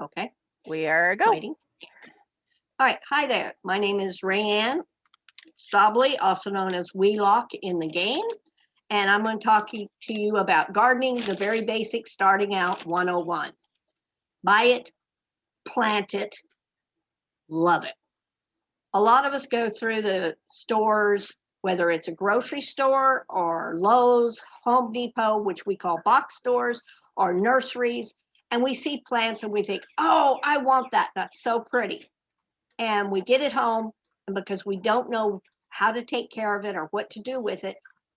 Okay, We are go. waiting. All right, hi there. My name is Rayanne Stobley, also known as Weilok in the game, and I'm going to talk to you about gardening, the very basic starting out 101. Buy it, plant it, love it. A lot of us go through the stores, whether it's a grocery store or Lowe's, Home Depot, which we call box stores, or nurseries, and we see plants and we think, oh, I want that. That's so pretty. And we get it home, and because we don't know how to take care of it or what to do with it,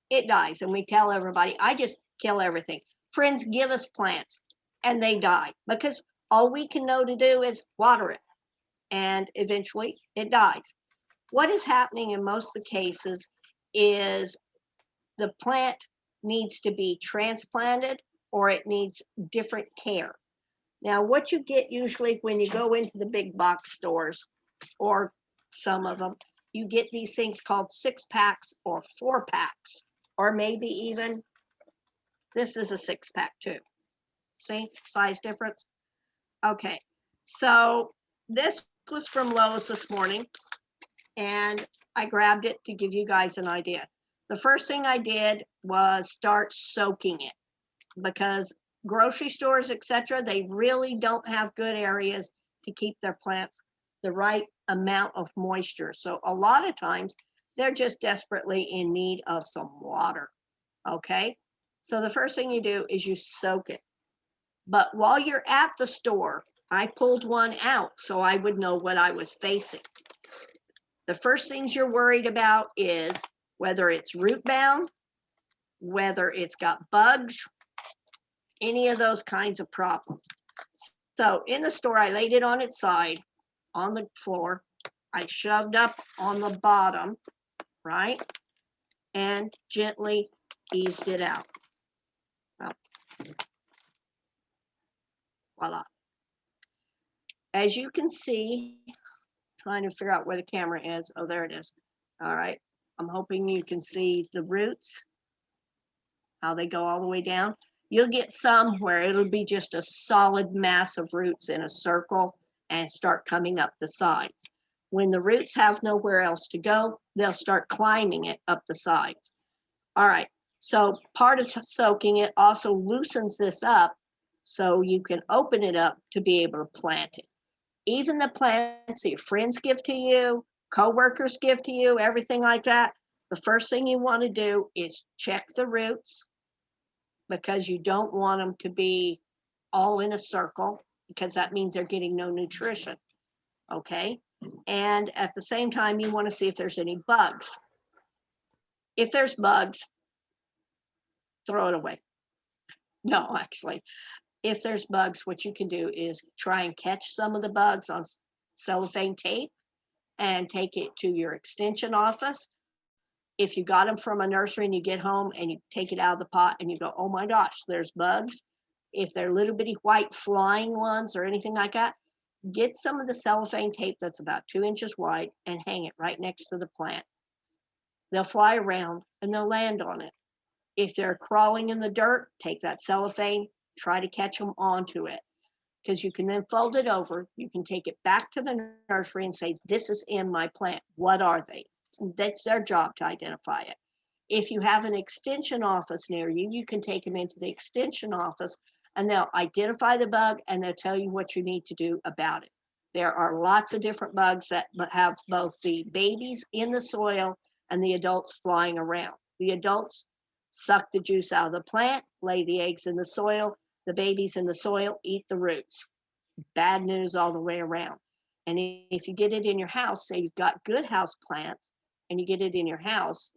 it dies. And we tell everybody, I just kill everything. Friends give us plants and they die because all we can know to do is water it. And eventually it dies. What is happening in most of the cases is the plant needs to be transplanted or it needs different care. Now, what you get usually when you go into the big box stores, or some of them, you get these things called 6-packs or 4-packs, or maybe even this is a 6-pack too. See, size difference? Okay, so this was from Lowe's this morning, and I grabbed it to give you guys an idea. The first thing I did was start soaking it because grocery stores, etc., they really don't have good areas to keep their plants the right amount of moisture. So a lot of times they're just desperately in need of some water. Okay, so the first thing you do is you soak it. But while you're at the store, I pulled one out so I would know what I was facing. The first things you're worried about is whether it's root bound, whether it's got bugs, any of those kinds of problems. So in the store, I laid it on its side on the floor. I shoved up on the bottom, right? And gently eased it out. Well, voila. As you can see, trying to figure out where the camera is. Oh, there it is. All right. I'm hoping you can see the roots, how they go all the way down. You'll get some where it'll be just a solid mass of roots in a circle and start coming up the sides. When the roots have nowhere else to go, they'll start climbing it up the sides. All right, so part of soaking it also loosens this up so you can open it up to be able to plant it. Even the plants that your friends give to you, coworkers give to you, everything like that, the first thing you want to do is check the roots, because you don't want them to be all in a circle, because that means they're getting no nutrition. Okay, and at the same time you want to see if there's any bugs. If there's bugs, throw it away. No, actually, if there's bugs, what you can do is try and catch some of the bugs on cellophane tape and take it to your extension office. If you got them from a nursery and you get home and you take it out of the pot and you go, oh my gosh, there's bugs. If they're little bitty white flying ones or anything like that, get some of the cellophane tape that's about 2 inches wide and hang it right next to the plant. They'll fly around and they'll land on it. If they're crawling in the dirt, take that cellophane, try to catch them onto it, because you can then fold it over. You can take it back to the nursery and say, this is in my plant. What are they? That's their job to identify it. If you have an extension office near you, you can take them into the extension office and they'll identify the bug and they'll tell you what you need to do about it. There are lots of different bugs that have both the babies in the soil and the adults flying around. The adults suck the juice out of the plant, lay the eggs in the soil. The babies in the soil eat the roots. Bad news all the way around. And if you get it in your house, say you've got good house plants and you get it in your house,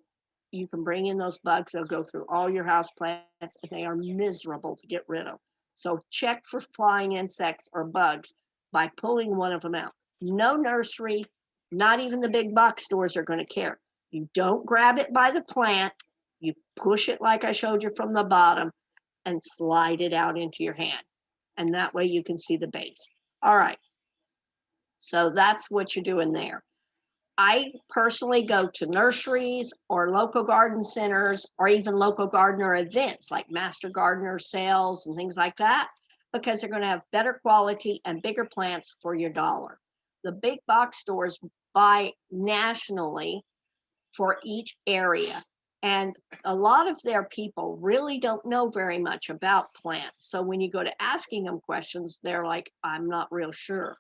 you can bring in those bugs. They'll go through all your house plants and they are miserable to get rid of. So check for flying insects or bugs by pulling one of them out. No nursery, not even the big box stores are going to care. You don't grab it by the plant. You push it like I showed you from the bottom and slide it out into your hand. And that way you can see the base. All right. So that's what you're doing there. I personally go to nurseries or local garden centers or even local gardener events like Master Gardener sales and things like that, because they're going to have better quality and bigger plants for your dollar. The big box stores buy nationally for each area. And a lot of their people really don't know very much about plants. So when you go to asking them questions, they're like, I'm not real sure.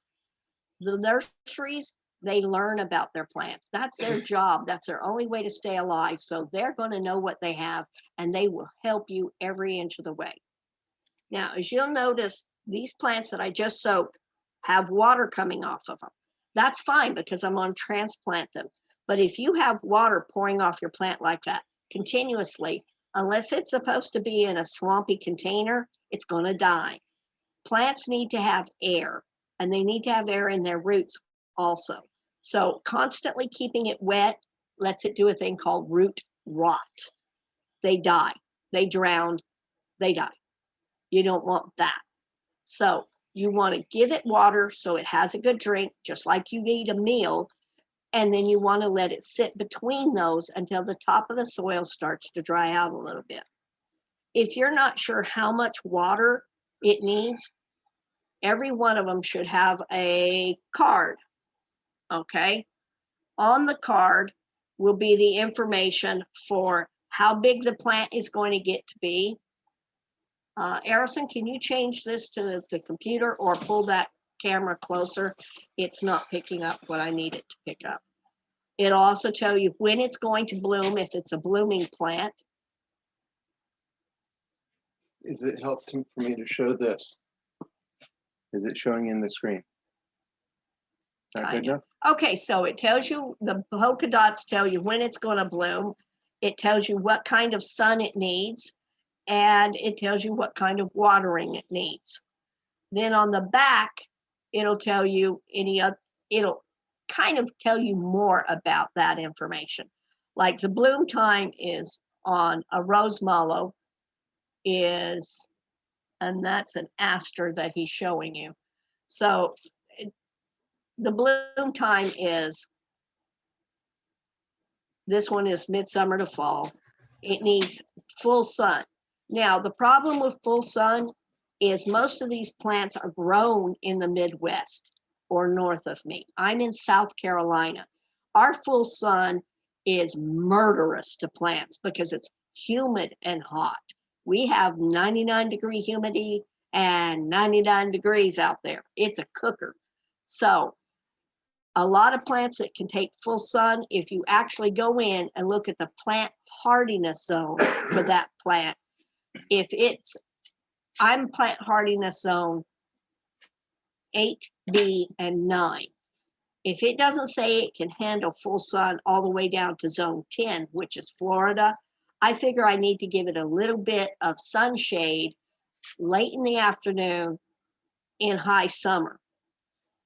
The nurseries, they learn about their plants. That's their job. That's their only way to stay alive. So they're going to know what they have, and they will help you every inch of the way. Now, as you'll notice, these plants that I just soaked have water coming off of them. That's fine because I'm going to transplant them. But if you have water pouring off your plant like that continuously, unless it's supposed to be in a swampy container, it's going to die. Plants need to have air, and they need to have air in their roots also. So constantly keeping it wet lets it do a thing called root rot. They die, they drown, they die. You don't want that. So you want to give it water so it has a good drink, just like you eat a meal. And then you want to let it sit between those until the top of the soil starts to dry out a little bit. If you're not sure how much water it needs, every one of them should have a card, okay? On the card will be the information for how big the plant is going to get to be. Harrison, can you change this to the computer or pull that camera closer? It's not picking up what I need it to pick up. It'll also tell you when it's going to bloom, if it's a blooming plant. Is it helpful for me to show this? Is it showing in the screen? Not good enough? Okay, so it tells you, the polka dots tell you when it's going to bloom. It tells you what kind of sun it needs, and it tells you what kind of watering it needs. Then on the back, it'll tell you it'll kind of tell you more about that information. Like the bloom time is on a rose mallow is, and that's an aster that he's showing you. So the bloom time is, this one is midsummer to fall. It needs full sun. Now, the problem with full sun is most of these plants are grown in the Midwest or north of me. I'm in South Carolina. Our full sun is murderous to plants because it's humid and hot. We have 99-degree humidity and 99 degrees out there. It's a cooker. So a lot of plants that can take full sun, if you actually go in and look at the plant hardiness zone for that plant, if it's, I'm plant hardiness zone 8B and 9. If it doesn't say it can handle full sun all the way down to zone 10, which is Florida, I figure I need to give it a little bit of sunshade late in the afternoon in high summer.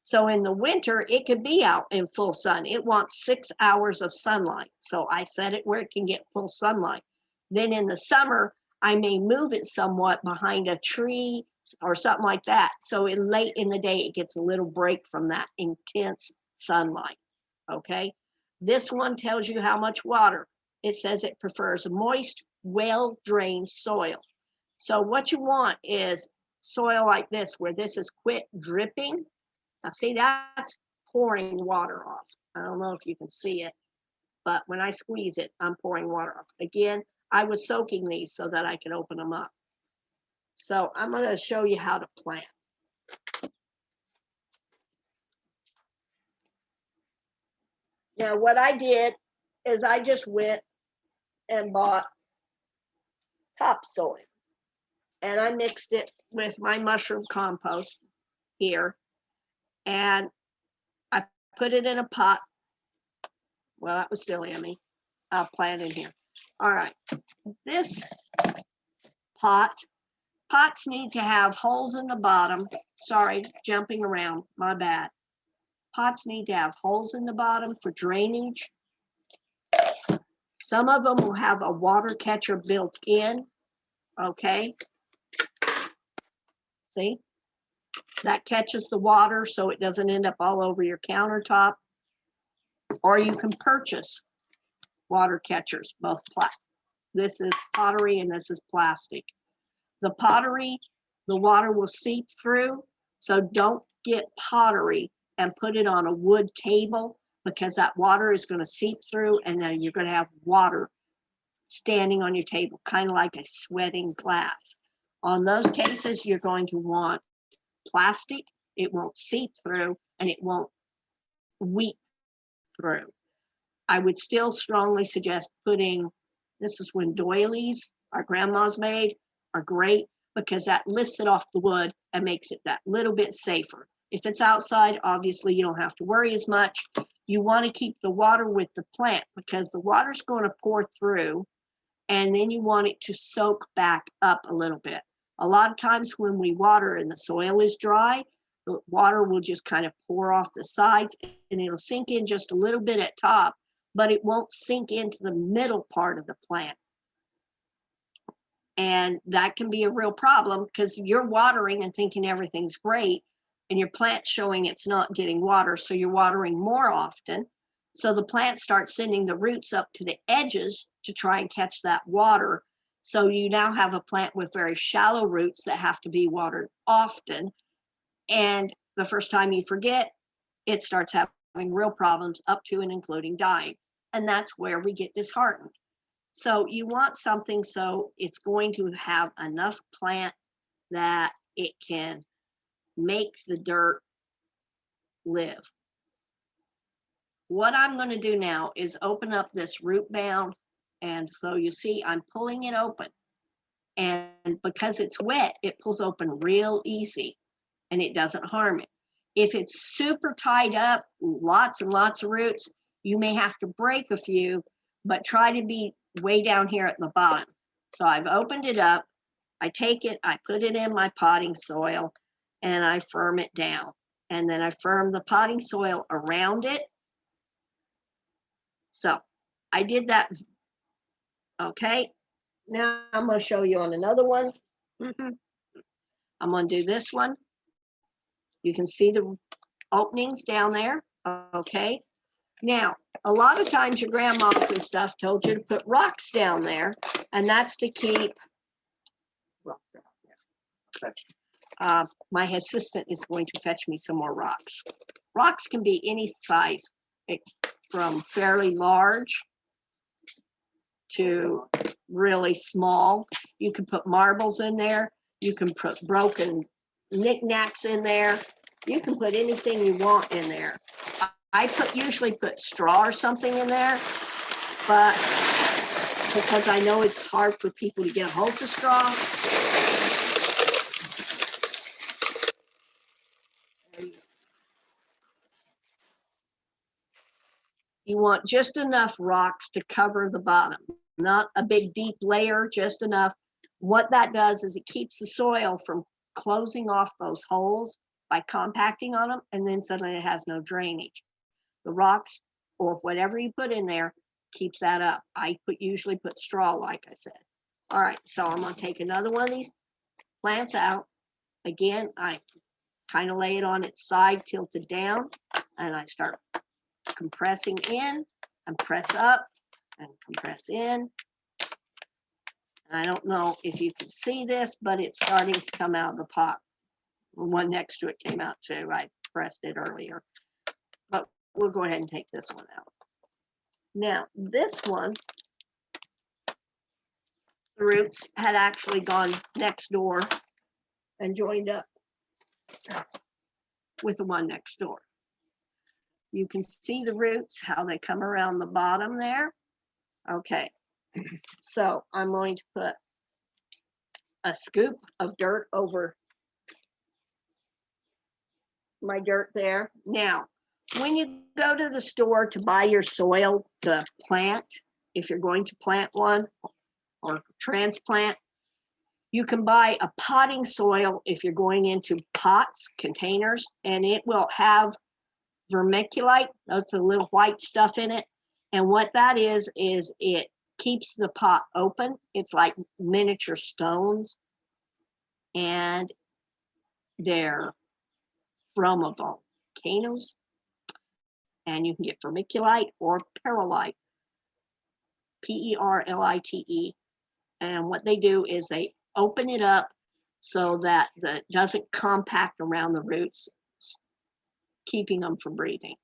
So in the winter, it could be out in full sun. It wants 6 hours of sunlight. So I set it where it can get full sunlight. Then in the summer, I may move it somewhat behind a tree or something like that. So late in the day, it gets a little break from that intense sunlight, okay? This one tells you how much water. It says it prefers moist, well-drained soil. So what you want is soil like this, where this is quit dripping. Now see, that's pouring water off. I don't know if you can see it, but when I squeeze it, I'm pouring water off. Again, I was soaking these so that I could open them up. So I'm going to show you how to plant. Now what I did is I just went and bought topsoil, and I mixed it with my mushroom compost here, and I put it in a pot. Well, that was silly of me. I'll plant in here. All right, this pots need to have holes in the bottom. Sorry, jumping around, my bad. Pots need to have holes in the bottom for drainage. Some of them will have a water catcher built in, okay? See? That catches the water so it doesn't end up all over your countertop. Or you can purchase water catchers, both plastic. This is pottery and this is plastic. The pottery, the water will seep through. So don't get pottery and put it on a wood table, because that water is going to seep through, and then you're going to have water standing on your table, kind of like a sweating glass. On those cases, you're going to want plastic. It won't seep through and it won't weep through. I would still strongly suggest putting, this is when doilies our grandma's made are great, because that lifts it off the wood and makes it that little bit safer. If it's outside, obviously you don't have to worry as much. You want to keep the water with the plant, because the water's going to pour through, and then you want it to soak back up a little bit. A lot of times when we water and the soil is dry, the water will just kind of pour off the sides, and it'll sink in just a little bit at top, but it won't sink into the middle part of the plant. And that can be a real problem, because you're watering and thinking everything's great, and your plant's showing it's not getting water, so you're watering more often. So the plant starts sending the roots up to the edges to try and catch that water. So you now have a plant with very shallow roots that have to be watered often. And the first time you forget, it starts having real problems, up to and including dying. And that's where we get disheartened. So you want something so it's going to have enough plant that it can make the dirt live. What I'm going to do now is open up this root bound, and so you see I'm pulling it open, and because it's wet, it pulls open real easy and it doesn't harm it. If it's super tied up, lots and lots of roots, you may have to break a few, but try to be way down here at the bottom. So I've opened it up, I take it, I put it in my potting soil, and I firm it down. And then I firm the potting soil around it. So I did that. Okay, now I'm going to show you on another one. I'm going to do this one. You can see the openings down there. Okay, now a lot of times your grandmas and stuff told you to put rocks down there, and that's to keep, my assistant is going to fetch me some more rocks. Rocks can be any size, from fairly large to really small. You can put marbles in there. You can put broken knickknacks in there. You can put anything you want in there. I usually put straw or something in there, but because I know it's hard for people to get a hold of straw. You want just enough rocks to cover the bottom, not a big deep layer, just enough. What that does is it keeps the soil from closing off those holes by compacting on them, and then suddenly it has no drainage. The rocks or whatever you put in there keeps that up. I usually put straw, like I said. All right, so I'm going to take another one of these plants out. Again, I kind of lay it on its side tilted down, and I start compressing in and press up and compress in. And I don't know if you can see this, but it's starting to come out of the pot. The one next to it came out too. I pressed it earlier, but we'll go ahead and take this one out. Now, this one, the roots had actually gone next door and joined up with the one next door. You can see the roots, how they come around the bottom there. Okay, so I'm going to put a scoop of dirt over my dirt there. Now, when you go to the store to buy your soil to plant, if you're going to plant one or transplant, you can buy a potting soil if you're going into pots, containers, and it will have vermiculite. That's a little white stuff in it. And what that is it keeps the pot open. It's like miniature stones, and they're from volcanoes. And you can get vermiculite or perlite, Perlite. And what they do is they open it up so that it doesn't compact around the roots, keeping them from breathing.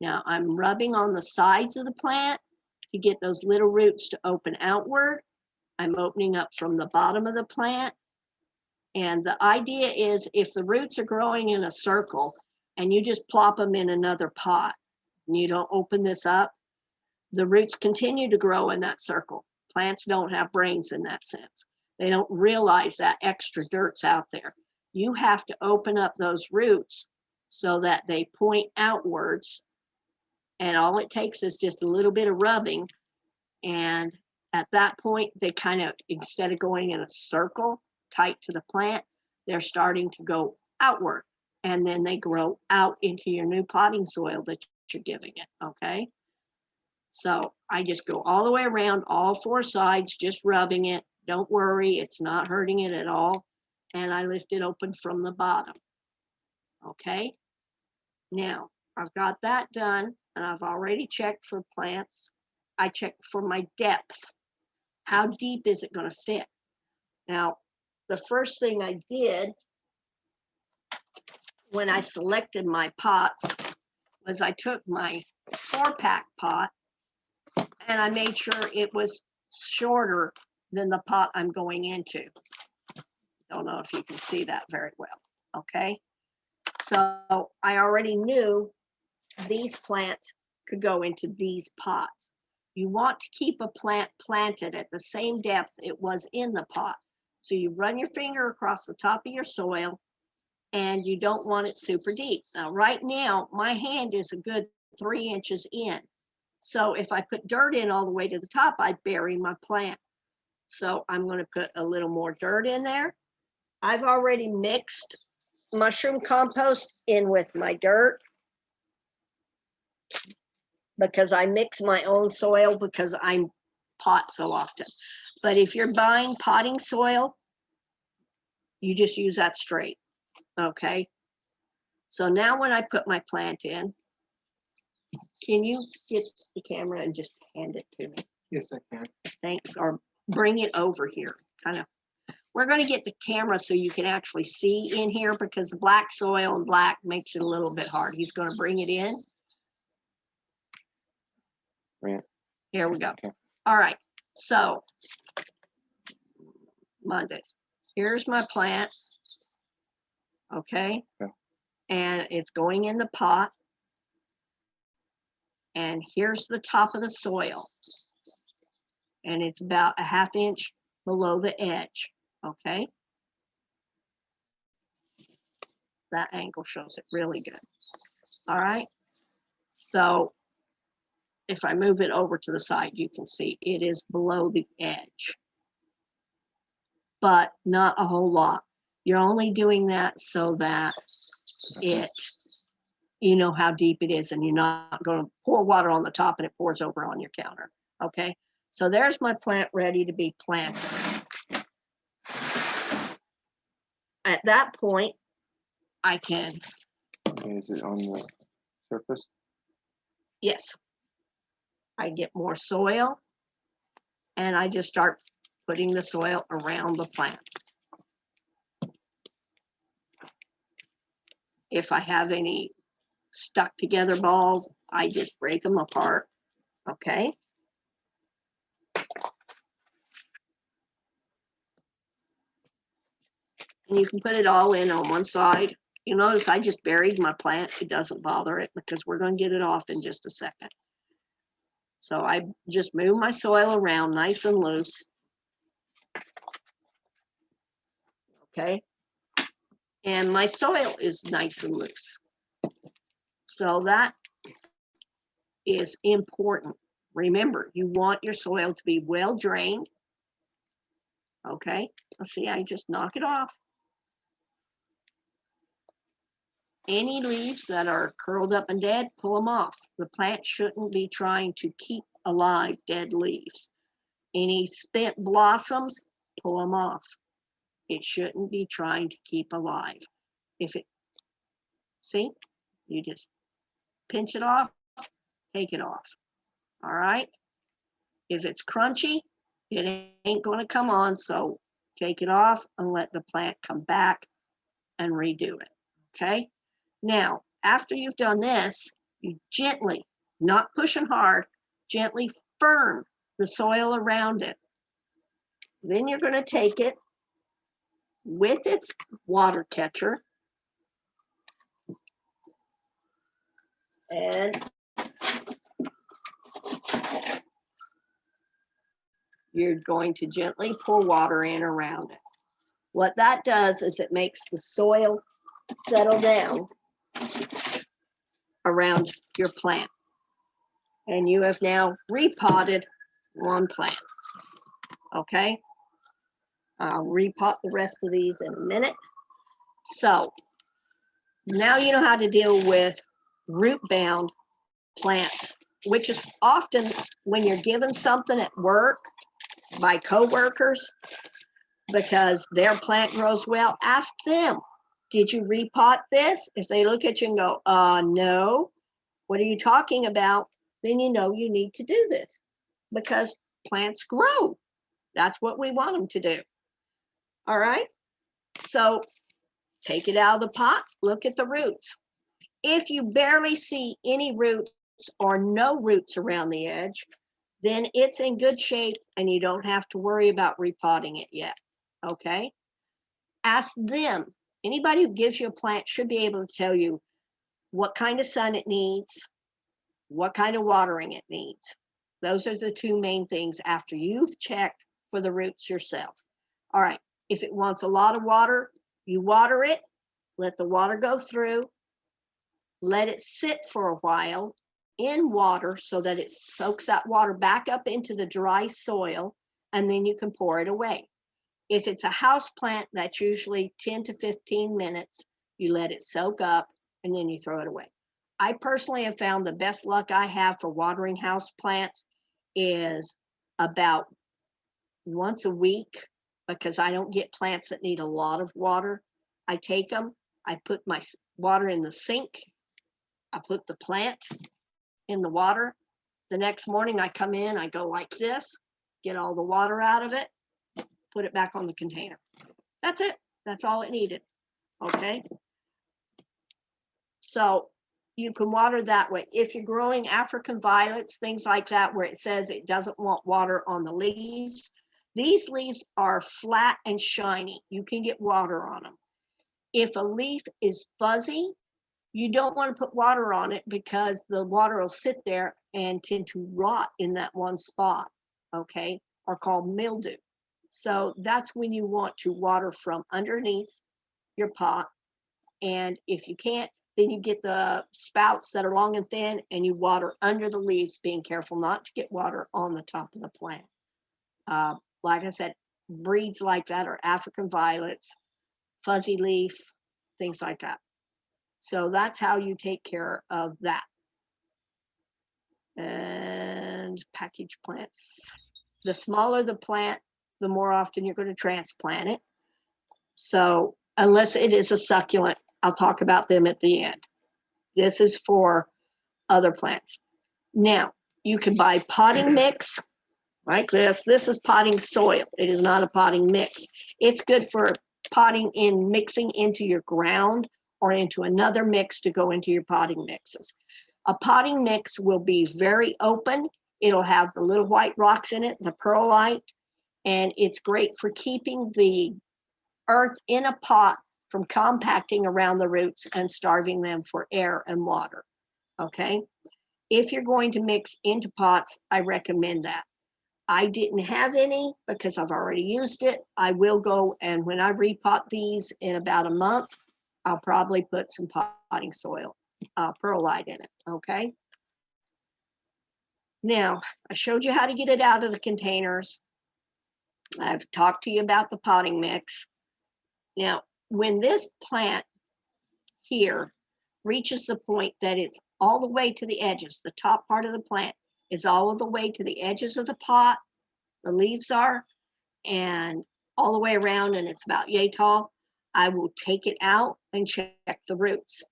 Now I'm rubbing on the sides of the plant to get those little roots to open outward. I'm opening up from the bottom of the plant. And the idea is if the roots are growing in a circle and you just plop them in another pot and you don't open this up, the roots continue to grow in that circle. Plants don't have brains in that sense. They don't realize that extra dirt's out there. You have to open up those roots so that they point outwards. And all it takes is just a little bit of rubbing. And at that point, they kind of, instead of going in a circle tight to the plant, they're starting to go outward. And then they grow out into your new potting soil that you're giving it, okay? So I just go all the way around all four sides, just rubbing it. Don't worry, it's not hurting it at all. And I lift it open from the bottom, okay? Now, I've got that done, and I've already checked for plants. I checked for my depth. How deep is it going to fit? Now, the first thing I did when I selected my pots was I took my 4-pack pot and I made sure it was shorter than the pot I'm going into. Don't know if you can see that very well, okay? So I already knew these plants could go into these pots. You want to keep a plant planted at the same depth it was in the pot. So you run your finger across the top of your soil and you don't want it super deep. Now, right now, my hand is a good 3 inches in. So if I put dirt in all the way to the top, I'd bury my plant. So I'm going to put a little more dirt in there. I've already mixed mushroom compost in with my dirt because I mix my own soil because I pot so often. But if you're buying potting soil, you just use that straight, okay? So now when I put my plant in, can you get the camera and just hand it to me? Yes, I can. Thanks, or bring it over here, kind of. We're going to get the camera so you can actually see in here because the black soil and black makes it a little bit hard. He's going to bring it in. Right. Here we go. Okay. All right, so Mondays. Here's my plant, okay? Okay. And it's going in the pot. And here's the top of the soil. And it's about a 1/2 inch below the edge, okay? That angle shows it really good. All right, so if I move it over to the side, you can see it is below the edge, but not a whole lot. You're only doing that so that you know how deep it is and you're not going to pour water on the top and it pours over on your counter, okay? So there's my plant ready to be planted. At that point, I can, Okay, is it on the surface? yes, I get more soil and I just start putting the soil around the plant. If I have any stuck together balls, I just break them apart, okay? And you can put it all in on one side. You notice I just buried my plant. It doesn't bother it because we're going to get it off in just a second. So I just move my soil around nice and loose. Okay. And my soil is nice and loose. So that is important. Remember, you want your soil to be well drained. Okay. Let's see, I just knock it off. Any leaves that are curled up and dead, pull them off. The plant shouldn't be trying to keep alive dead leaves. Any spent blossoms, pull them off. It shouldn't be trying to keep alive. If it, see, you just pinch it off, take it off. All right. If it's crunchy, it ain't going to come on. So take it off and let the plant come back and redo it, okay? Now, after you've done this, you gently, not pushing hard, gently firm the soil around it. Then you're going to take it with its water catcher and you're going to gently pour water in around it. What that does is it makes the soil settle down around your plant. And you have now repotted one plant, okay? I'll repot the rest of these in a minute. So now you know how to deal with root-bound plants, which is often when you're given something at work by coworkers because their plant grows well, ask them, did you repot this? If they look at you and go, no, what are you talking about? Then you know you need to do this because plants grow. That's what we want them to do. All right, so take it out of the pot, look at the roots. If you barely see any roots or no roots around the edge, then it's in good shape and you don't have to worry about repotting it yet, okay? Ask them. Anybody who gives you a plant should be able to tell you what kind of sun it needs, what kind of watering it needs. Those are the two main things after you've checked for the roots yourself. All right, if it wants a lot of water, you water it, let the water go through, let it sit for a while in water so that it soaks that water back up into the dry soil, and then you can pour it away. If it's a house plant, that's usually 10 to 15 minutes. You let it soak up and then you throw it away. I personally have found the best luck I have for watering house plants is about once a week because I don't get plants that need a lot of water. I take them, I put my water in the sink, I put the plant in the water. The next morning I come in, I go like this, get all the water out of it, put it back on the container. That's it. That's all it needed. Okay. So you can water that way. If you're growing African violets, things like that, where it says it doesn't want water on the leaves, these leaves are flat and shiny. You can get water on them. If a leaf is fuzzy, you don't want to put water on it because the water will sit there and tend to rot in that one spot, okay, or called mildew. So that's when you want to water from underneath your pot. And if you can't, then you get the spouts that are long and thin and you water under the leaves, being careful not to get water on the top of the plant. Like I said, breeds like that are African violets, fuzzy leaf, things like that. So that's how you take care of that. And package plants. The smaller the plant, the more often you're going to transplant it. So unless it is a succulent, I'll talk about them at the end. This is for other plants. Now, you can buy potting mix like this. This is potting soil. It is not a potting mix. It's good for potting in, mixing into your ground or into another mix to go into your potting mixes. A potting mix will be very open. It'll have the little white rocks in it, the perlite, and it's great for keeping the earth in a pot from compacting around the roots and starving them for air and water, okay? If you're going to mix into pots, I recommend that. I didn't have any because I've already used it. I will go, and when I repot these in about a month, I'll probably put some potting soil, perlite in it, okay? Now, I showed you how to get it out of the containers. I've talked to you about the potting mix. Now, when this plant here reaches the point that it's all the way to the edges, the top part of the plant is all of the way to the edges of the pot, the leaves are, and all the way around, and it's about yay tall, I will take it out and check the roots.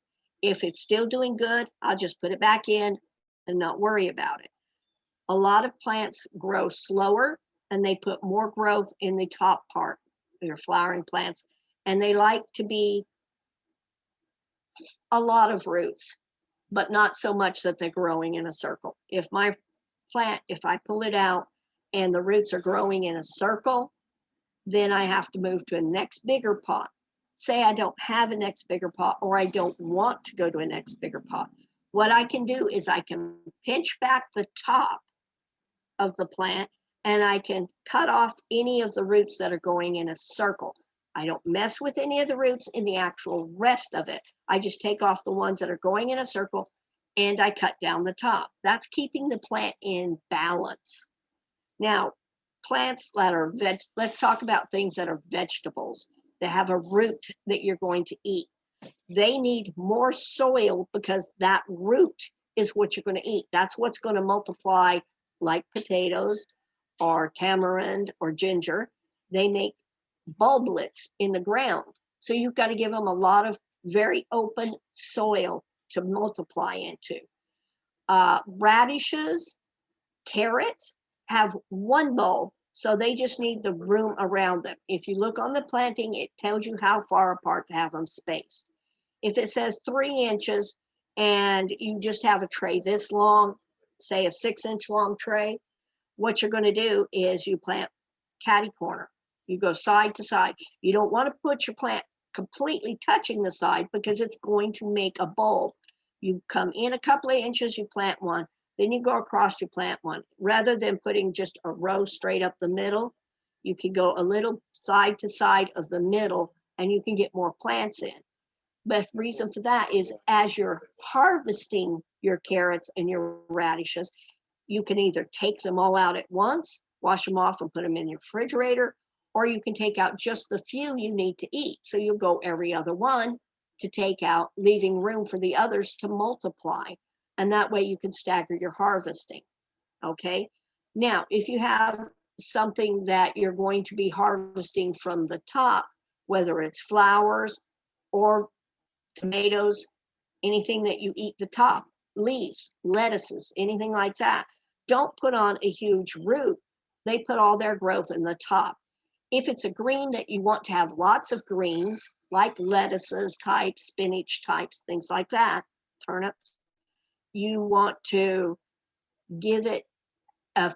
If it's still doing good, I'll just put it back in and not worry about it. A lot of plants grow slower and they put more growth in the top part your flowering plants, and they like to be a lot of roots, but not so much that they're growing in a circle. If my plant, if I pull it out and the roots are growing in a circle, then I have to move to a next bigger pot. Say I don't have a next bigger pot, or I don't want to go to a next bigger pot. What I can do is I can pinch back the top of the plant and I can cut off any of the roots that are going in a circle. I don't mess with any of the roots in the actual rest of it. I just take off the ones that are going in a circle and I cut down the top. That's keeping the plant in balance. Now, plants that are let's talk about things that are vegetables that have a root that you're going to eat. They need more soil because that root is what you're going to eat. That's what's going to multiply, like potatoes or tamarind or ginger. They make bulblets in the ground. So you've got to give them a lot of very open soil to multiply into. Radishes, carrots have one bulb, so they just need the room around them. If you look on the planting, it tells you how far apart to have them spaced. If it says 3 inches and you just have a tray this long, say a 6-inch long tray, what you're going to do is you plant catty corner. You go side to side. You don't want to put your plant completely touching the side because it's going to make a bulb. You come in a couple of inches, you plant one, then you go across, you plant one. Rather than putting just a row straight up the middle, you can go a little side to side of the middle and you can get more plants in. But the reason for that is as you're harvesting your carrots and your radishes, you can either take them all out at once, wash them off and put them in your refrigerator, or you can take out just the few you need to eat. So you'll go every other one to take out, leaving room for the others to multiply. And that way you can stagger your harvesting. Okay. Now, if you have something that you're going to be harvesting from the top, whether it's flowers or tomatoes, anything that you eat the top, leaves, lettuces, anything like that, don't put on a huge root. They put all their growth in the top. If it's a green that you want to have lots of greens, like lettuces types, spinach types, things like that, turnips, you want to give it a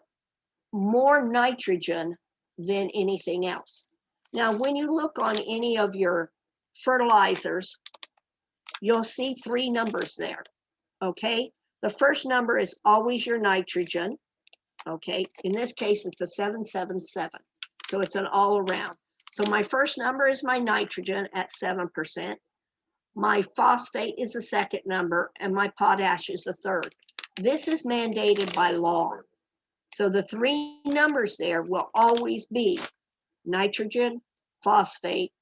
more nitrogen than anything else. Now, when you look on any of your fertilizers, you'll see 3 numbers there, okay? The first number is always your nitrogen, okay? In this case, it's the 777, so it's an all around. So my first number is my nitrogen at 7%. My phosphate is the second number, and my potash is the third. This is mandated by law. So the 3 numbers there will always be nitrogen, phosphate,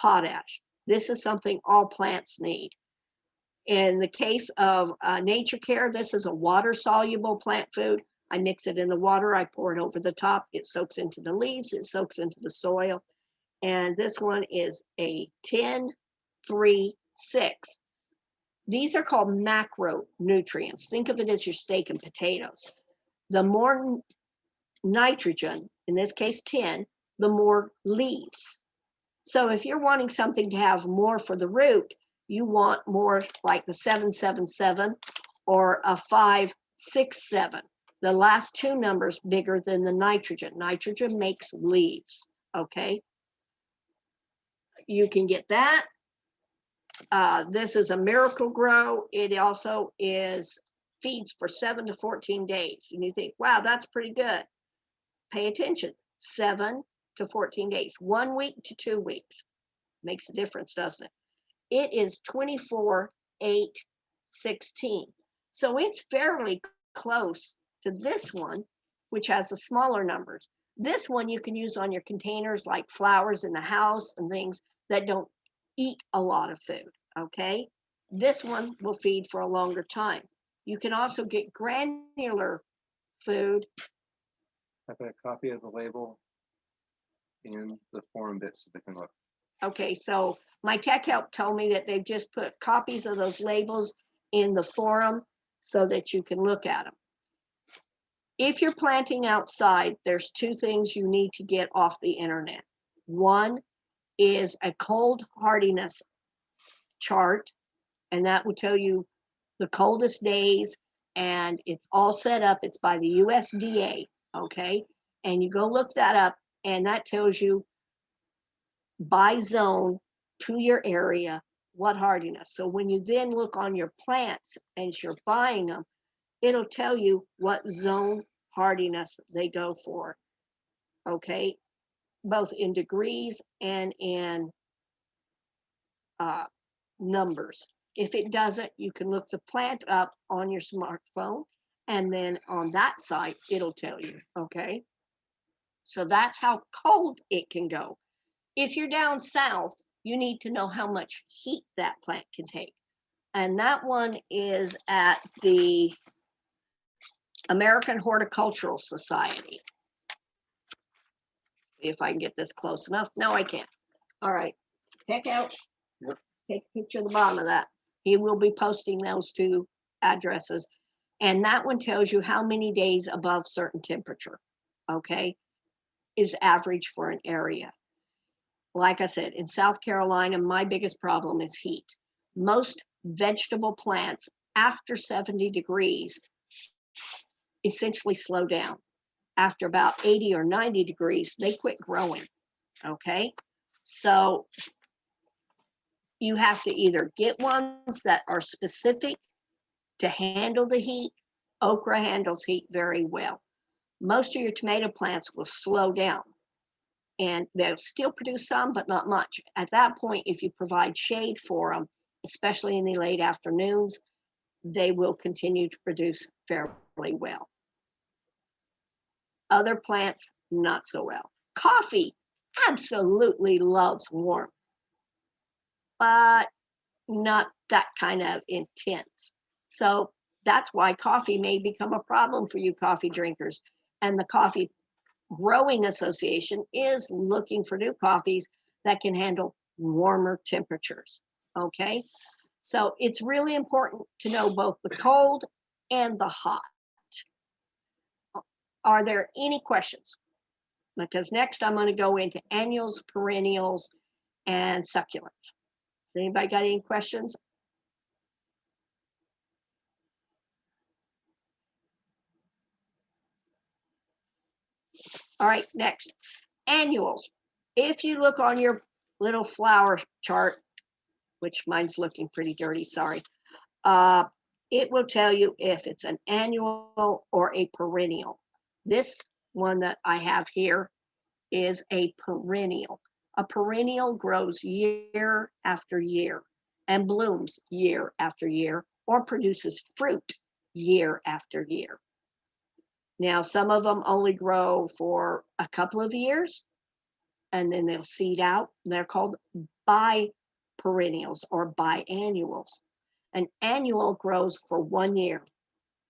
potash. This is something all plants need. In the case of Nature Care, this is a water-soluble plant food. I mix it in the water, I pour it over the top, it soaks into the leaves, it soaks into the soil. And this one is a 10, 3, 6. These are called macronutrients. Think of it as your steak and potatoes. The more nitrogen, in this case 10, the more leaves. So if you're wanting something to have more for the root, you want more like the 777 or a 567. The last 2 numbers bigger than the nitrogen. Nitrogen makes leaves, okay? You can get that. This is a Miracle Grow. It also feeds for 7 to 14 days. And you think, wow, that's pretty good. Pay attention, 7 to 14 days, 1 week to 2 weeks. Makes a difference, doesn't it? It is 24, 8, 16. So it's fairly close to this one, which has the smaller numbers. This one you can use on your containers like flowers in the house and things that don't eat a lot of food, okay? This one will feed for a longer time. You can also get granular food. I put a copy of the label in the forum bits so they can look. Okay, so my tech help told me that they've just put copies of those labels in the forum so that you can look at them. If you're planting outside, there's 2 things you need to get off the internet. One is a cold hardiness chart, and that will tell you the coldest days, and it's all set up. It's by the USDA, okay? And you go look that up, and that tells you by zone to your area what hardiness. So when you then look on your plants as you're buying them, it'll tell you what zone hardiness they go for, okay? Both in degrees and in numbers. If it doesn't, you can look the plant up on your smartphone, and then on that site, it'll tell you, okay? So that's how cold it can go. If you're down south, you need to know how much heat that plant can take. And that one is at the American Horticultural Society. If I can get this close enough. No, I can't. All right. Check out. Yep. Take a picture of the bottom of that. He will be posting those two addresses. And that one tells you how many days above certain temperature, okay, is average for an area. Like I said, in South Carolina, my biggest problem is heat. Most vegetable plants after 70 degrees essentially slow down. After about 80 or 90 degrees, they quit growing, okay? So you have to either get ones that are specific to handle the heat. Okra handles heat very well. Most of your tomato plants will slow down, and they'll still produce some, but not much. At that point, if you provide shade for them, especially in the late afternoons, they will continue to produce fairly well. Other plants, not so well. Coffee absolutely loves warmth, but not that kind of intense. So that's why coffee may become a problem for you coffee drinkers. And the Coffee Growing Association is looking for new coffees that can handle warmer temperatures, okay? So it's really important to know both the cold and the hot. Are there any questions? Because next I'm going to go into annuals, perennials, and succulents. Anybody got any questions? All right, next, annuals. If you look on your little flower chart, which mine's looking pretty dirty, sorry, it will tell you if it's an annual or a perennial. This one that I have here is a perennial. A perennial grows year after year and blooms year after year, or produces fruit year after year. Now, some of them only grow for a couple of years and then they'll seed out. They're called biperennials or biannuals. An annual grows for 1 year.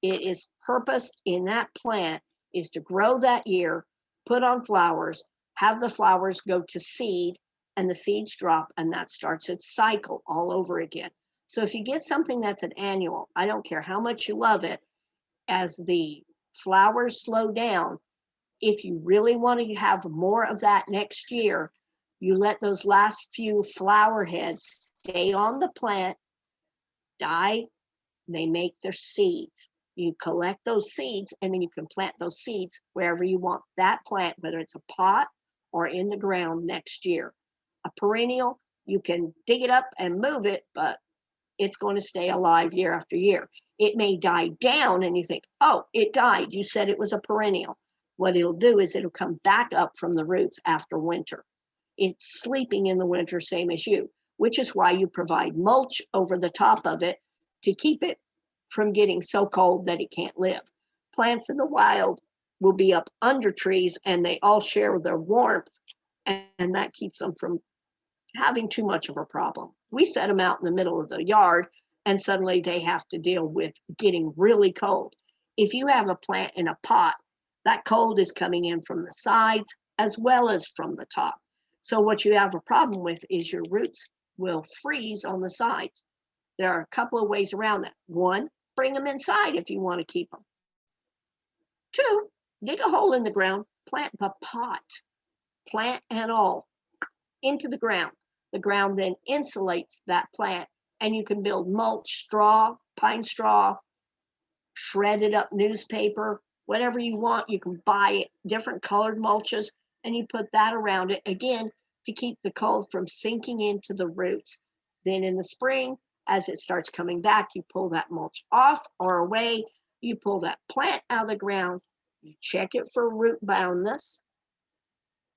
It is purpose in that plant is to grow that year, put on flowers, have the flowers go to seed, and the seeds drop, and that starts its cycle all over again. So if you get something that's an annual, I don't care how much you love it, as the flowers slow down, if you really want to have more of that next year, you let those last few flower heads stay on the plant, die, they make their seeds. You collect those seeds, and then you can plant those seeds wherever you want that plant, whether it's a pot or in the ground next year. A perennial, you can dig it up and move it, but it's going to stay alive year after year. It may die down and you think, oh, it died. You said it was a perennial. What it'll do is it'll come back up from the roots after winter. It's sleeping in the winter, same as you, which is why you provide mulch over the top of it to keep it from getting so cold that it can't live. Plants in the wild will be up under trees and they all share their warmth, and that keeps them from having too much of a problem. We set them out in the middle of the yard and suddenly they have to deal with getting really cold. If you have a plant in a pot, that cold is coming in from the sides as well as from the top. So what you have a problem with is your roots will freeze on the sides. There are a couple of ways around that. One, bring them inside if you want to keep them. Two, dig a hole in the ground, plant the pot, plant and all, into the ground. The ground then insulates that plant, and you can build mulch, straw, pine straw, shredded up newspaper, whatever you want. You can buy it, different colored mulches, and you put that around it again to keep the cold from sinking into the roots. Then in the spring, as it starts coming back, you pull that mulch off or away. You pull that plant out of the ground. You check it for root boundness.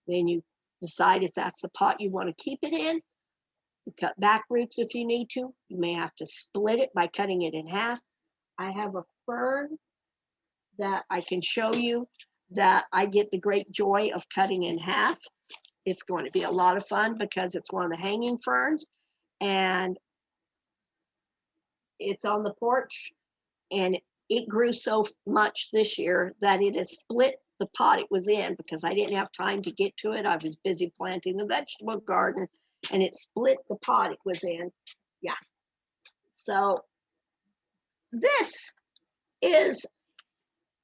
Then you decide if that's the pot you want to keep it in. You cut back roots if you need to. You may have to split it by cutting it in half. I have a fern that I can show you that I get the great joy of cutting in half. It's going to be a lot of fun because it's one of the hanging ferns, and it's on the porch, and it grew so much this year that it has split the pot it was in because I didn't have time to get to it. I was busy planting the vegetable garden, and it split the pot it was in. Yeah. So this is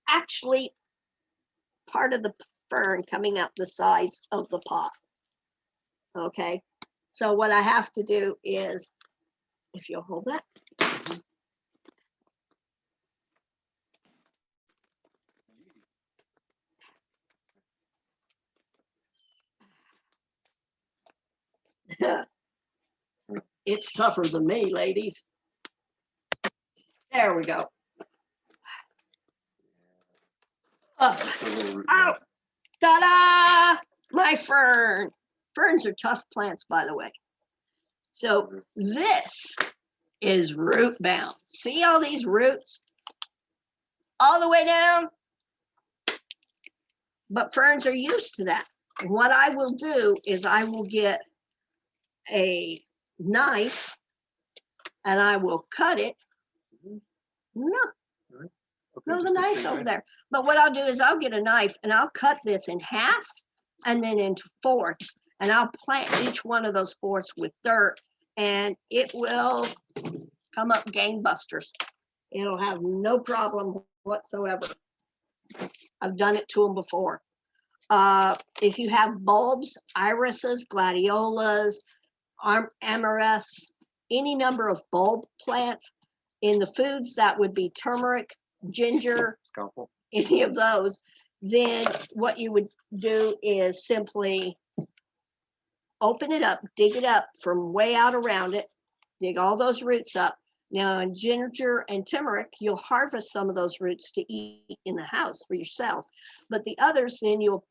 actually part of the fern coming out the sides of the pot. Okay. So what I have to do is, if you'll hold that. It's tougher than me, ladies. There we go. Out. Ta-da! My fern. Ferns are tough plants, by the way. So this is root bound. See all these roots? All the way down? But ferns are used to that. What I will do is I will get a knife and I will cut it. No, no, the knife's over there. But what I'll do is I'll get a knife and I'll cut this in half and then into fourths. And I'll plant each one of those fourths with dirt, and it will come up gangbusters. It'll have no problem whatsoever. I've done it to them before. If you have bulbs, irises, gladiolas, amaranths, any number of bulb plants, in the foods that would be turmeric, ginger, any of those, then what you would do is simply open it up, dig it up from way out around it, dig all those roots up. Now in ginger and turmeric, you'll harvest some of those roots to eat in the house for yourself, but the others then you'll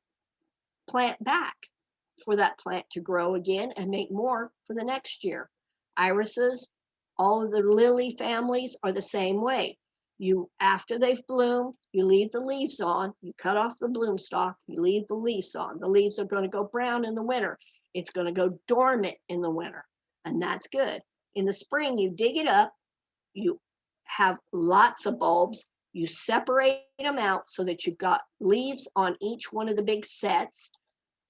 plant back for that plant to grow again and make more for the next year. Irises, all of the lily families are the same way. You, after they've bloomed, you leave the leaves on, you cut off the bloom stalk, you leave the leaves on. The leaves are going to go brown in the winter. It's going to go dormant in the winter, and that's good. In the spring, you dig it up, you have lots of bulbs, you separate them out so that you've got leaves on each one of the big sets,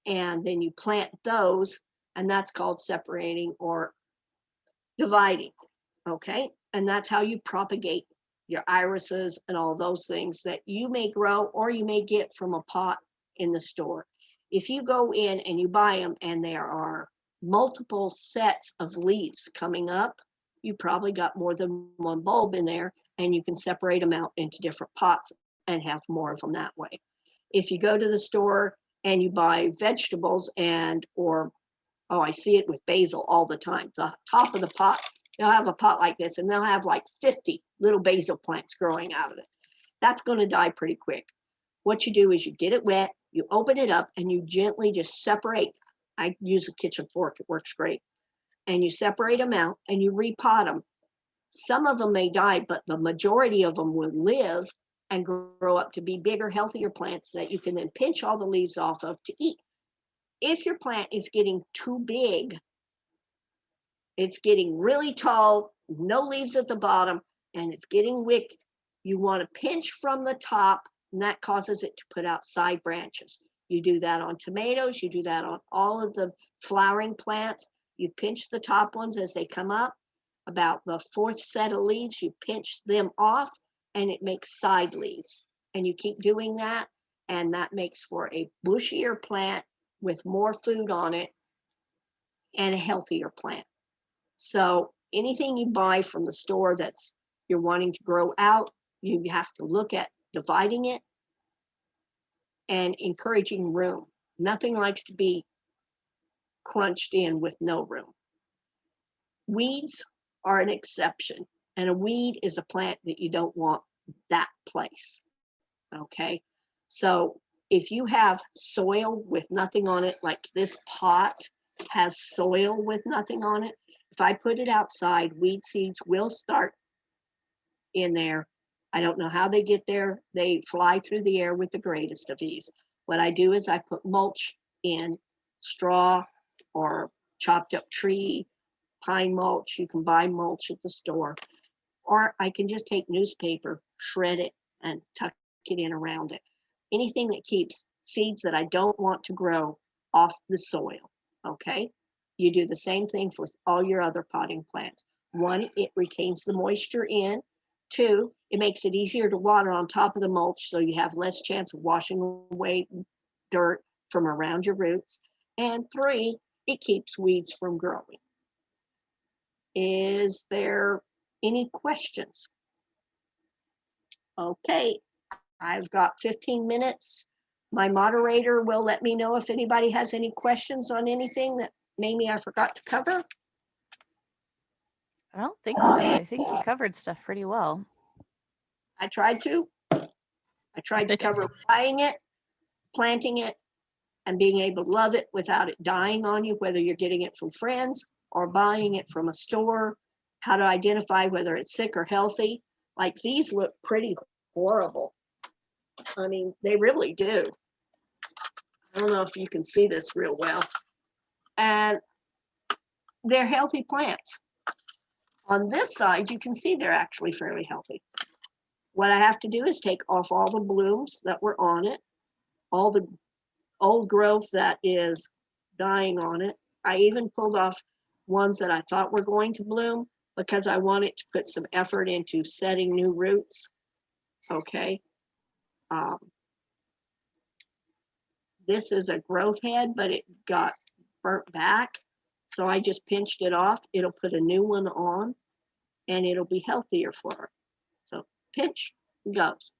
and then you plant those, and that's called separating or dividing. Okay, and that's how you propagate your irises and all those things that you may grow or you may get from a pot in the store. If you go in and you buy them and there are multiple sets of leaves coming up, you probably got more than one bulb in there, and you can separate them out into different pots and have more of them that way. If you go to the store and you buy vegetables or I see it with basil all the time, the top of the pot, they'll have a pot like this and they'll have like 50 little basil plants growing out of it. That's going to die pretty quick. What you do is you get it wet, you open it up, and you gently just separate. I use a kitchen fork, it works great. And you separate them out and you repot them. Some of them may die, but the majority of them will live and grow up to be bigger, healthier plants that you can then pinch all the leaves off of to eat. If your plant is getting too big, it's getting really tall, no leaves at the bottom, and it's getting wick, you want to pinch from the top, and that causes it to put out side branches. You do that on tomatoes, you do that on all of the flowering plants. You pinch the top ones as they come up. About the fourth set of leaves, you pinch them off, and it makes side leaves. And you keep doing that, and that makes for a bushier plant with more food on it and a healthier plant. So anything you buy from the store that's you're wanting to grow out, you have to look at dividing it and encouraging room. Nothing likes to be crunched in with no room. Weeds are an exception, and a weed is a plant that you don't want that place. Okay, so if you have soil with nothing on it, like this pot has soil with nothing on it, if I put it outside, weed seeds will start in there. I don't know how they get there. They fly through the air with the greatest of ease. What I do is I put mulch in, straw or chopped up tree, pine mulch. You can buy mulch at the store. Or I can just take newspaper, shred it, and tuck it in around it. Anything that keeps seeds that I don't want to grow off the soil, okay? You do the same thing for all your other potting plants. One, it retains the moisture in. Two, it makes it easier to water on top of the mulch, so you have less chance of washing away dirt from around your roots. And three, it keeps weeds from growing. Is there any questions? Okay, I've got 15 minutes. My moderator will let me know if anybody has any questions on anything that maybe I forgot to cover. I don't think so. I think you covered stuff pretty well. I tried to. I tried to cover buying it, planting it, and being able to love it without it dying on you, whether you're getting it from friends or buying it from a store, how to identify whether it's sick or healthy. Like these look pretty horrible. I mean, they really do. I don't know if you can see this real well. And they're healthy plants. On this side, you can see they're actually fairly healthy. What I have to do is take off all the blooms that were on it, all the old growth that is dying on it. I even pulled off ones that I thought were going to bloom because I wanted to put some effort into setting new roots. Okay. This is a growth head, but it got burnt back. So I just pinched it off. It'll put a new one on and it'll be healthier for it. So pinch, goes.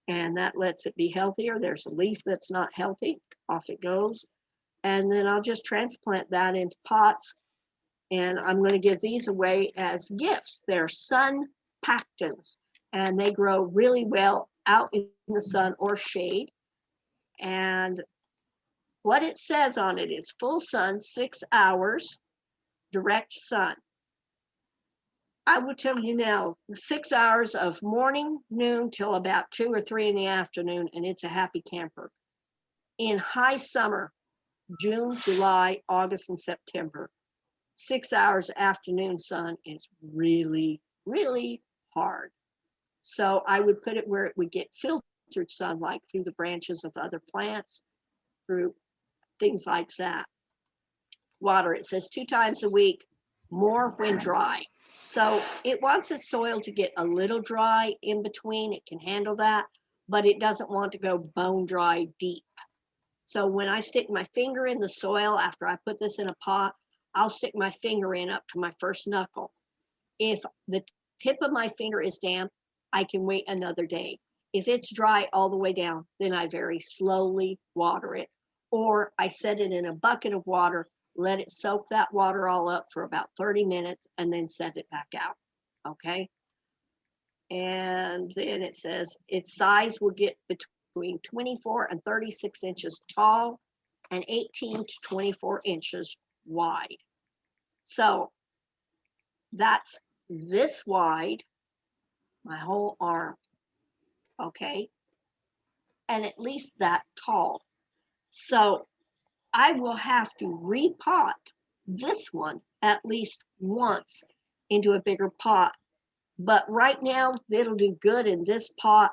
And that lets it be healthier. There's a leaf that's not healthy, off it goes. And then I'll just transplant that into pots. And I'm going to give these away as gifts. They're sun pactons, and they grow really well out in the sun or shade. And what it says on it is full sun, 6 hours, direct sun. I will tell you now, 6 hours of morning, noon till about 2 or 3 in the afternoon, and it's a happy camper. In high summer, June, July, August, and September, 6 hours afternoon sun is really, really hard. So I would put it where it would get filtered sunlight through the branches of other plants, through things like that. Water, it says 2 times a week, more when dry. So it wants its soil to get a little dry in between. It can handle that, but it doesn't want to go bone dry deep. So when I stick my finger in the soil after I put this in a pot, I'll stick my finger in up to my first knuckle. If the tip of my finger is damp, I can wait another day. If it's dry all the way down, then I very slowly water it. Or I set it in a bucket of water, let it soak that water all up for about 30 minutes, and then set it back out, okay? And then it says its size will get between 24 and 36 inches tall and 18 to 24 inches wide. So that's this wide, my whole arm, okay? And at least that tall. So I will have to repot this one at least once into a bigger pot. But right now, it'll do good in this pot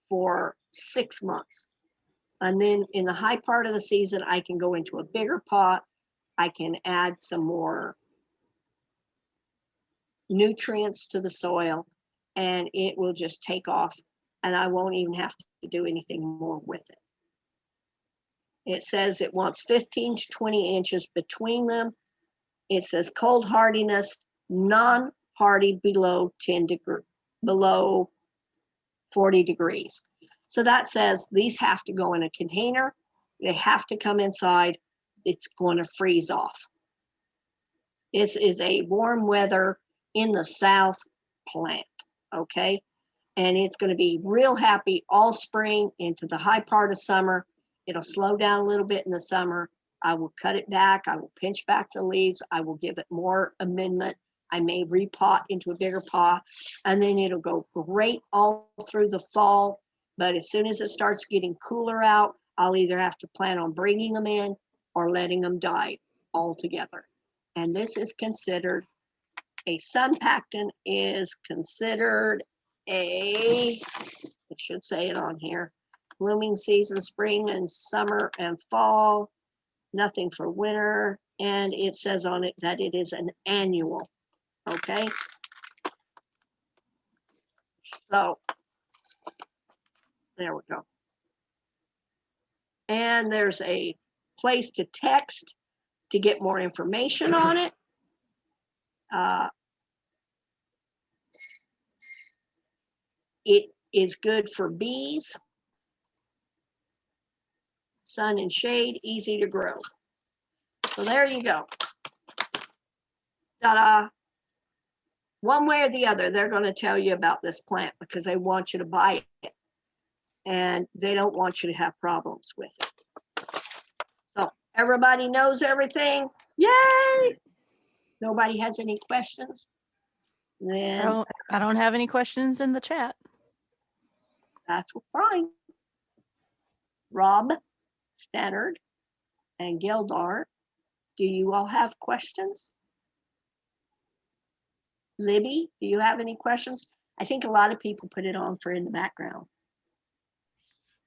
for 6 months. And then in the high part of the season, I can go into a bigger pot. I can add some more nutrients to the soil, and it will just take off, and I won't even have to do anything more with it. It says it wants 15 to 20 inches between them. it says cold hardiness, non-hardy below 40 degrees. So that says these have to go in a container. They have to come inside. It's going to freeze off. This is a warm weather in the South plant, okay? And it's going to be real happy all spring into the high part of summer. It'll slow down a little bit in the summer. I will cut it back. I will pinch back the leaves. I will give it more amendment. I may repot into a bigger pot, and then it'll go great all through the fall. But as soon as it starts getting cooler out, I'll either have to plan on bringing them in or letting them die altogether. And this is considered a sunpacton is considered it should say it on here, blooming season, spring and summer and fall, nothing for winter. And it says on it that it is an annual, okay? So there we go. And there's a place to text to get more information on it. It is good for bees, sun and shade, easy to grow. So there you go. Ta-da. One way or the other, they're going to tell you about this plant because they want you to buy it and they don't want you to have problems with it. So everybody knows everything. Yay! Nobody has any questions? Then I don't have any questions in the chat. that's fine. Rob, Stannard, and Gildar, do you all have questions? Libby, do you have any questions? I think a lot of people put it on for in the background.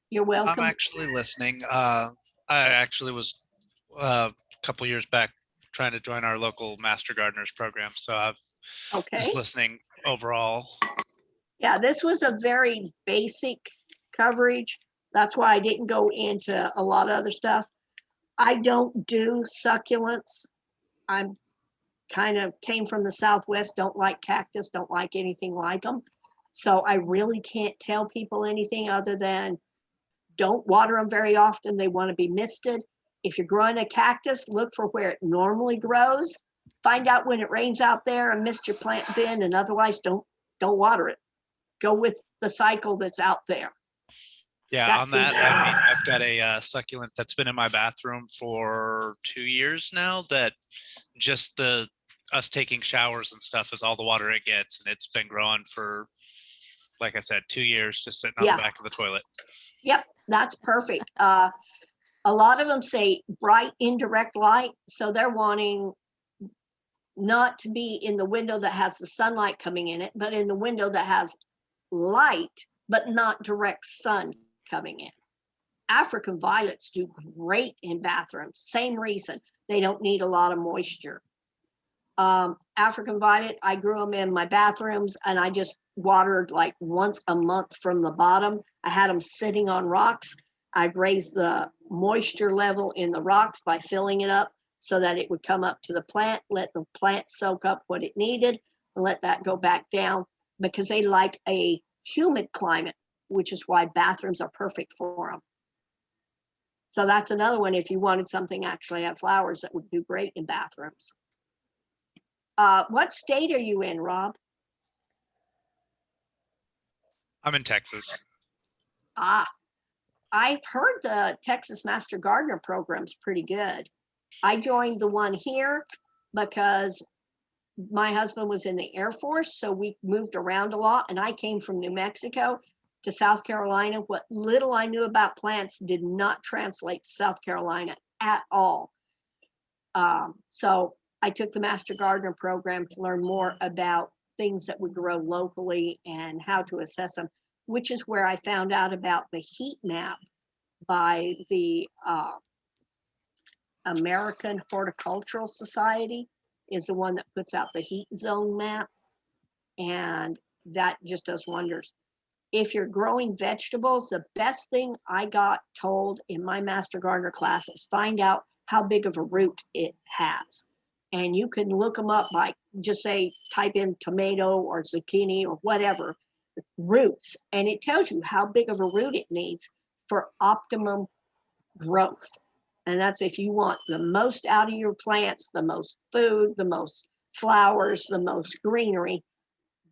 You're welcome. I'm actually listening. I actually was a couple years back trying to join our local Master Gardeners program, so I'm just listening overall. Yeah, this was a very basic coverage. That's why I didn't go into a lot of other stuff. I don't do succulents. I'm kind of came from the Southwest, don't like cactus, don't like anything like them. So I really can't tell people anything other than don't water them very often. They want to be misted. If you're growing a cactus, look for where it normally grows. Find out when it rains out there and mist your plant bin, and otherwise don't water it. Go with the cycle that's out there. Yeah, on that, I mean, I've got a succulent that's been in my bathroom for 2 years now that just us taking showers and stuff is all the water it gets. And it's been growing for, like I said, 2 years, just sitting on the back of the toilet. Yep, that's perfect. A lot of them say bright indirect light. So they're wanting not to be in the window that has the sunlight coming in it, but in the window that has light, but not direct sun coming in. African violets do great in bathrooms. Same reason. They don't need a lot of moisture. African violet, I grew them in my bathrooms and I just watered like once a month from the bottom. I had them sitting on rocks. I'd raise the moisture level in the rocks by filling it up so that it would come up to the plant, let the plant soak up what it needed, and let that go back down because they like a humid climate, which is why bathrooms are perfect for them. So that's another one if you wanted something actually have flowers that would do great in bathrooms. What state are you in, Rob? I'm in Texas. I've heard the Texas Master Gardener program's pretty good. I joined the one here because my husband was in the Air Force, so we moved around a lot, and I came from New Mexico to South Carolina. What little I knew about plants did not translate to South Carolina at all. So I took the Master Gardener program to learn more about things that would grow locally and how to assess them, which is where I found out about the heat map by the American Horticultural Society is the one that puts out the heat zone map. And that just does wonders. If you're growing vegetables, the best thing I got told in my Master Gardener class is find out how big of a root it has. and you can look them up by just say, type in tomato or zucchini or whatever, roots, and it tells you how big of a root it needs for optimum growth. And that's if you want the most out of your plants, the most food, the most flowers, the most greenery,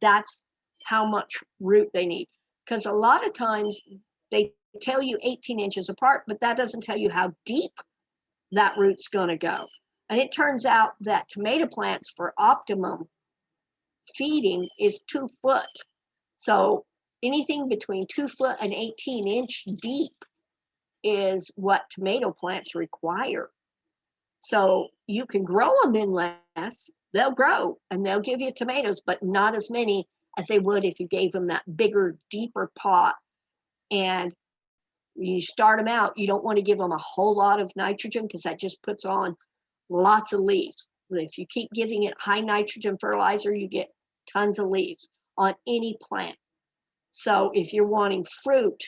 that's how much root they need. Because a lot of times they tell you 18 inches apart, but that doesn't tell you how deep that root's going to go. And it turns out that tomato plants for optimum feeding is 2 foot. So anything between 2 foot and 18-inch deep is what tomato plants require. So you can grow them in less, they'll grow and they'll give you tomatoes, but not as many as they would if you gave them that bigger, deeper pot. And when you start them out, you don't want to give them a whole lot of nitrogen because that just puts on lots of leaves. If you keep giving it high nitrogen fertilizer, you get tons of leaves on any plant. So if you're wanting fruit,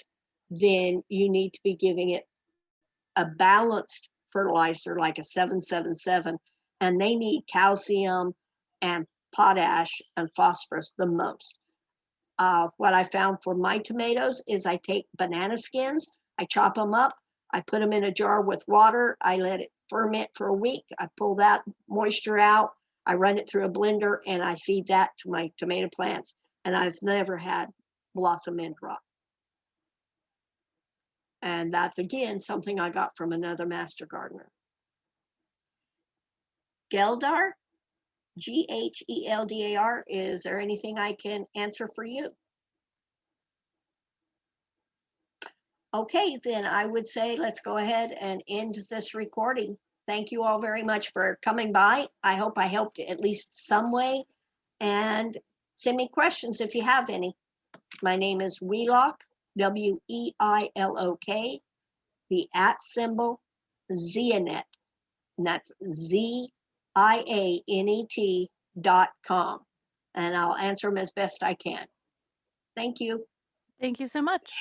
then you need to be giving it a balanced fertilizer like a 777, and they need calcium and potash and phosphorus the most. What I found for my tomatoes is I take banana skins, I chop them up, I put them in a jar with water, I let it ferment for a week, I pull that moisture out, I run it through a blender, and I feed that to my tomato plants, and I've never had blossom end rot. And that's, again, something I got from another master gardener. Geldar, G-H-E-L-D-A-R, is there anything I can answer for you? Okay, then I would say let's go ahead and end this recording. Thank you all very much for coming by. I hope I helped at least some way, and send me questions if you have any. My name is Weilok, W-E-I-L-O-K, the @ symbol, Zianet, and that's ZIANET.com, and I'll answer them as best I can. Thank you. Thank you so much.